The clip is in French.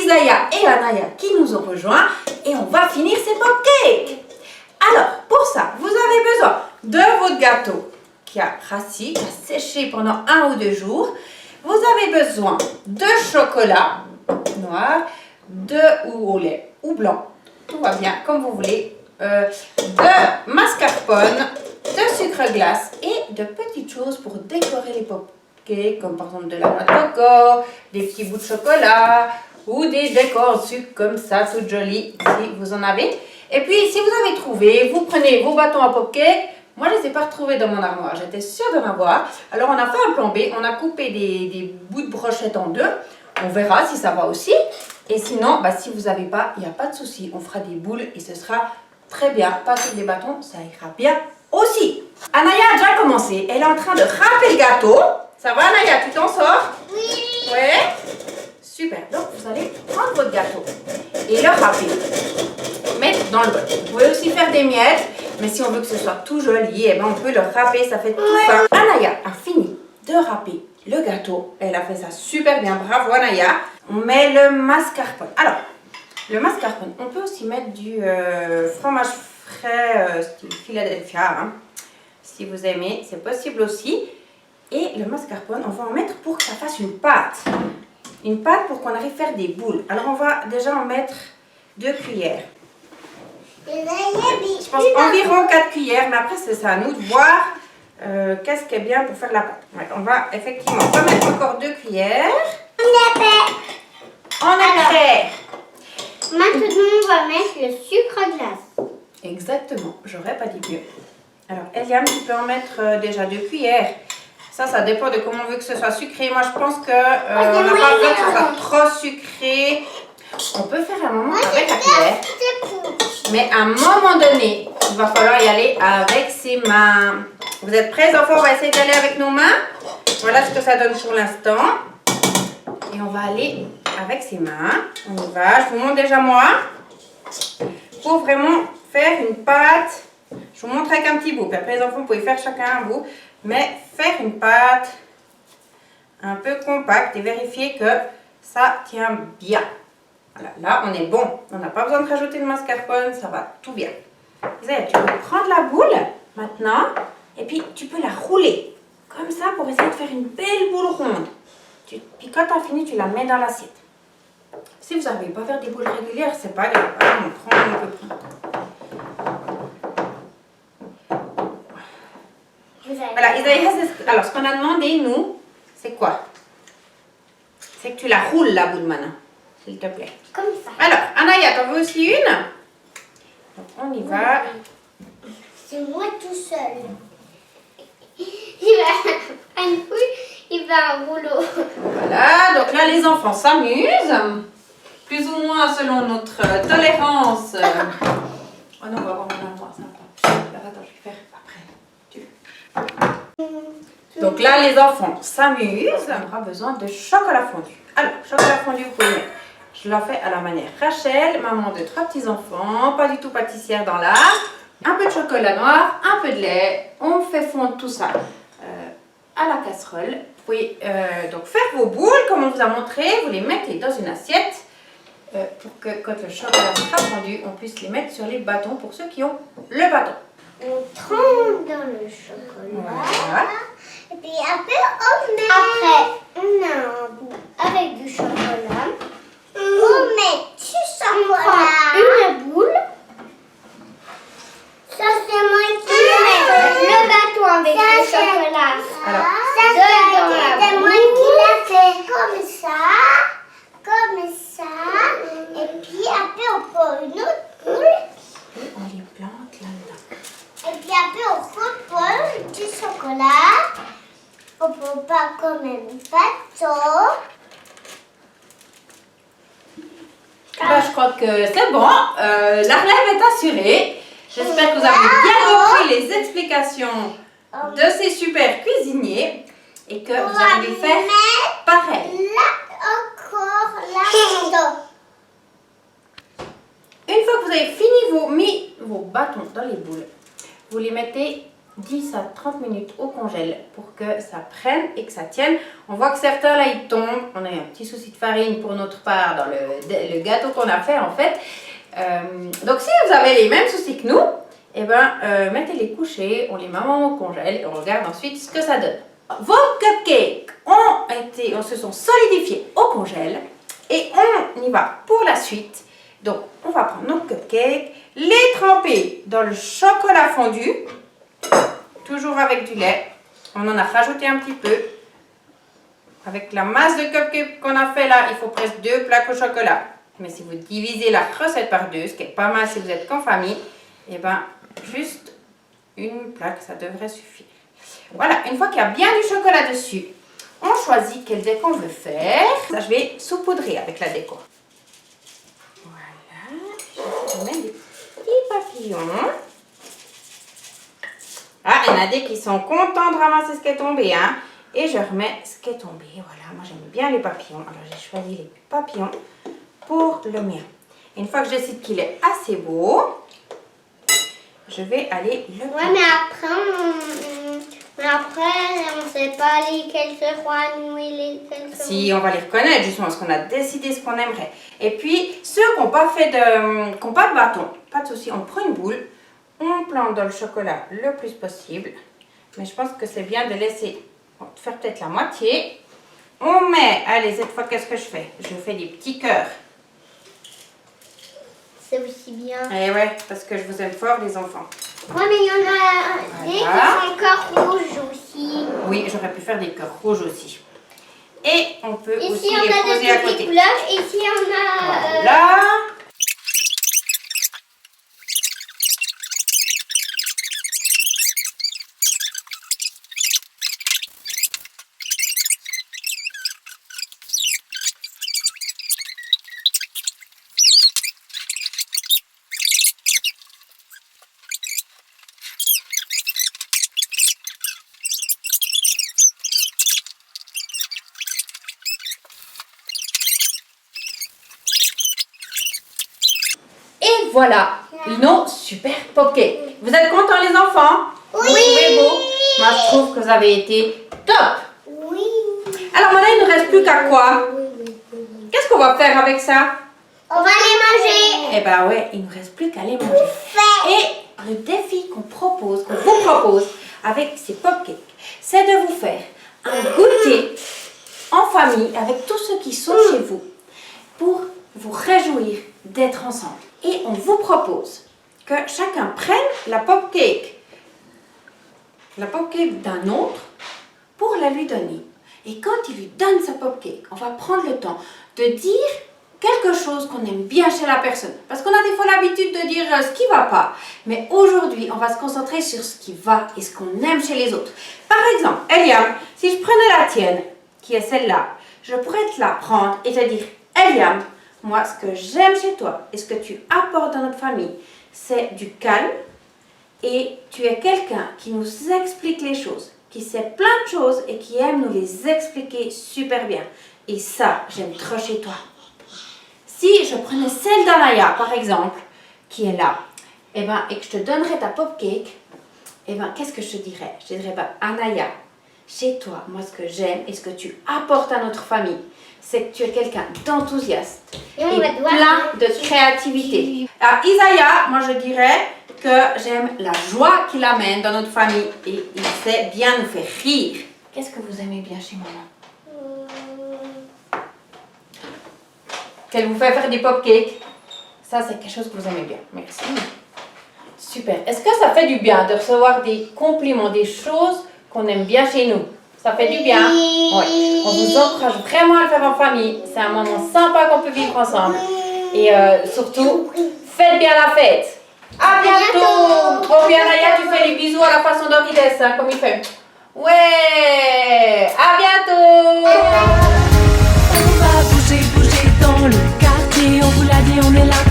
Isaiah et Anaya qui nous ont rejoints et on va finir ces cupcakes. Alors, pour ça, vous avez besoin de votre gâteau qui a rassis, qui a séché pendant 1 ou 2 jours. Vous avez besoin de chocolat noir, ou au lait, ou blanc, tout va bien, comme vous voulez, de mascarpone, de sucre glace et de petites choses pour décorer les cupcakes, comme par exemple de la noix de coco, des petits bouts de chocolat, ou des décors en sucre comme ça, tout joli, si vous en avez. Et puis, si vous avez trouvé, vous prenez vos bâtons à cupcakes. Moi, je ne les ai pas retrouvés dans mon armoire. J'étais sûre d'en avoir. Alors, on a fait un plan B. On a coupé des bouts de brochette en 2. On verra si ça va aussi. Et sinon, si vous n'avez pas, il n'y a pas de souci. On fera des boules et ce sera très bien. Pas sur des bâtons, ça ira bien aussi. Anaya a déjà commencé. Elle est en train de râper le gâteau. Ça va, Anaya? Tu t'en sors? Oui. Ouais. Super. Donc, vous allez prendre votre gâteau et le râper. Mettre dans le bol. Vous pouvez aussi faire des miettes, mais si on veut que ce soit tout joli, on peut le râper, ça fait tout fin. Anaya a fini de râper le gâteau. Elle a fait ça super bien. Bravo, Anaya. On met le mascarpone. Alors, le mascarpone, on peut aussi mettre du fromage frais style Philadelphia. Si vous aimez, c'est possible aussi. Et le mascarpone, on va en mettre pour que ça fasse une pâte. Une pâte pour qu'on arrive à faire des boules. Alors, on va déjà en mettre 2 cuillères. Je pense environ 4 cuillères, mais après c'est à nous de voir qu'est-ce qui est bien pour faire la pâte. Ouais, on va effectivement remettre encore 2 cuillères. On est prêt. Maintenant on va mettre le sucre glace. Exactement, j'aurais pas dit mieux. Alors Eliam, tu peux en mettre déjà 2 cuillères. Ça dépend de comment on veut que ce soit sucré. Moi je pense que on n'a pas besoin que ce soit trop sucré. On peut faire un moment avec la cuillère. Mais à un moment donné, il va falloir y aller avec ses mains. Vous êtes prêts, enfants? On va essayer d'aller avec nos mains. Voilà ce que ça donne pour l'instant. Et on va aller avec ses mains. On y va. Je vous montre déjà moi. Pour vraiment faire une pâte. Je vous montre avec un petit bout. Puis après, les enfants, vous pouvez faire chacun un bout. Mais faire une pâte un peu compacte et vérifier que ça tient bien. Voilà, là on est bon, on n'a pas besoin de rajouter de mascarpone, ça va tout bien. Isaiah, tu peux prendre la boule maintenant et puis tu peux la rouler comme ça pour essayer de faire une belle boule ronde. Puis quand tu as fini, tu la mets dans l'assiette. Si vous n'arrivez pas à faire des boules régulières, c'est pas grave, on peut prendre. Voilà, Isaiah, alors ce qu'on a demandé nous, c'est quoi? C'est que tu la roules la boule maintenant. S'il te plaît. Comme ça. Alors, Anaya, t'en veux aussi une? Donc, on y va. C'est moi tout seul. Il va un coup, il va un rouleau. Voilà, donc là, les enfants s'amusent. Plus ou moins selon notre tolérance. Oh non, on va avoir mon armoire, sympa. Alors, attends, je vais faire après. Donc là, les enfants s'amusent. On aura besoin de chocolat fondu. Alors, chocolat fondu, vous pouvez mettre. Je la fais à la manière Rachel, maman de 3 petits-enfants, pas du tout pâtissière dans l'âme. Un peu de chocolat noir, un peu de lait. On fait fondre tout ça à la casserole. Vous pouvez donc faire vos boules comme on vous a montré. Vous les mettez dans une assiette pour que quand le chocolat sera fondu, on puisse les mettre sur les bâtons pour ceux qui ont le bâton. On trempe dans le chocolat. Voilà. Et puis après, on a un bout avec du chocolat. On met du chocolat. Une boule. Ça, c'est moi qui mets le bâton avec le chocolat. Alors, C'est moi qui l'a fait comme ça. Et puis après, on prend une autre boule. et on les plante là-dedans. Et puis après, on repose du chocolat. On peut pas comme un bateau. Je crois que c'est bon. La relève est assurée. J'espère que vous avez bien compris les explications de ces super cuisiniers et que vous allez faire pareil. Là encore, là. Une fois que vous avez fini mis vos bâtons dans les boules, vous les mettez 10 à 30 minutes au congèle pour que ça prenne et que ça tienne. On voit que certains là ils tombent. On a un petit souci de farine pour notre part dans le gâteau qu'on a fait en fait. Donc si vous avez les mêmes soucis que nous, eh ben, mettez-les couchés, on les met au congèle et on regarde ensuite ce que ça donne. Vos cupcakes se sont solidifiés au congèle et on y va pour la suite. Donc on va prendre nos cupcakes, les tremper dans le chocolat fondu, toujours avec du lait. On en a rajouté un petit peu. Avec la masse de cupcakes qu'on a fait là, il faut presque 2 plaques au chocolat. Mais si vous divisez la recette par 2, ce qui est pas mal si vous êtes qu'en famille, et ben juste une plaque, ça devrait suffire. Voilà, une fois qu'il y a bien du chocolat dessus, on choisit quel déco on veut faire. Ça, je vais saupoudrer avec la déco. Voilà, je vais mettre des petits papillons. Ah, il y en a des qui sont contents de ramasser ce qui est tombé, hein. Et je remets ce qui est tombé. Voilà, moi j'aime bien les papillons. Alors j'ai choisi les papillons pour le mien. Et une fois que je décide qu'il est assez beau, je vais aller le ouais, mais après, on ne sait pas lesquels seront à nous et lesquels seront... Si, on va les reconnaître justement, parce qu'on a décidé ce qu'on aimerait. Et puis, ceux qui n'ont pas fait qui n'ont pas de bâton, pas de souci, on prend une boule, on plante dans le chocolat le plus possible. Mais je pense que c'est bien de laisser, de faire peut-être la moitié. On met, allez, cette fois, qu'est-ce que je fais? Je fais des petits cœurs. C'est aussi bien. Et ouais, parce que je vous aime fort, les enfants. Ouais, mais il y en a des qui sont encore rouges aussi. Oui, j'aurais pu faire des cœurs rouges aussi. Et on peut ici, aussi on les a poser à des côté. petites couleurs. Ici, on a... Voilà. Et voilà, nos super cupcakes. Vous êtes contents les enfants? Oui. Vous trouvez beau? Moi je trouve que vous avez été top. Oui. Alors maintenant il ne reste plus qu'à quoi? Qu'est-ce qu'on va faire avec ça? On va les manger. Eh ben ouais, il ne nous reste plus qu'à les manger. Et le défi qu'on vous propose avec ces cupcakes, c'est de vous faire un goûter en famille avec tous ceux qui sont chez vous pour vous réjouir d'être ensemble. Et on vous propose que chacun prenne la cupcake d'un autre pour la lui donner. Et quand il lui donne sa cupcake, on va prendre le temps de dire quelque chose qu'on aime bien chez la personne. Parce qu'on a des fois l'habitude de dire ce qui ne va pas. Mais aujourd'hui, on va se concentrer sur ce qui va et ce qu'on aime chez les autres. Par exemple, Eliam, si je prenais la tienne, qui est celle-là, je pourrais te la prendre et te dire, Eliam, moi, ce que j'aime chez toi et ce que tu apportes dans notre famille, c'est du calme et tu es quelqu'un qui nous explique les choses, qui sait plein de choses et qui aime nous les expliquer super bien. Et ça, j'aime trop chez toi. Si je prenais celle d'Anaya, par exemple, qui est là, et que je te donnerais ta cupcake, qu'est-ce que je te dirais? Je te dirais, Anaya, chez toi, moi, ce que j'aime et ce que tu apportes à notre famille, c'est que tu es quelqu'un d'enthousiaste et plein de créativité. Alors, Isaiah, moi, je dirais que j'aime la joie qu'il amène dans notre famille et il sait bien nous faire rire. Qu'est-ce que vous aimez bien chez maman? Qu'elle vous fait faire des cupcakes. Ça, c'est quelque chose que vous aimez bien. Merci. Super. Est-ce que ça fait du bien de recevoir des compliments, des choses qu'on aime bien chez nous? Ça fait du bien? Oui. On vous encourage vraiment à le faire en famille. C'est un moment sympa qu'on peut vivre ensemble. Et surtout, faites bien la fête. À bientôt. Oh, bien, Naya, tu fais les bisous à la façon d'Orides, hein, comme il fait. Ouais. À bientôt. On va bouger dans le quartier, on vous l'a dit, on est là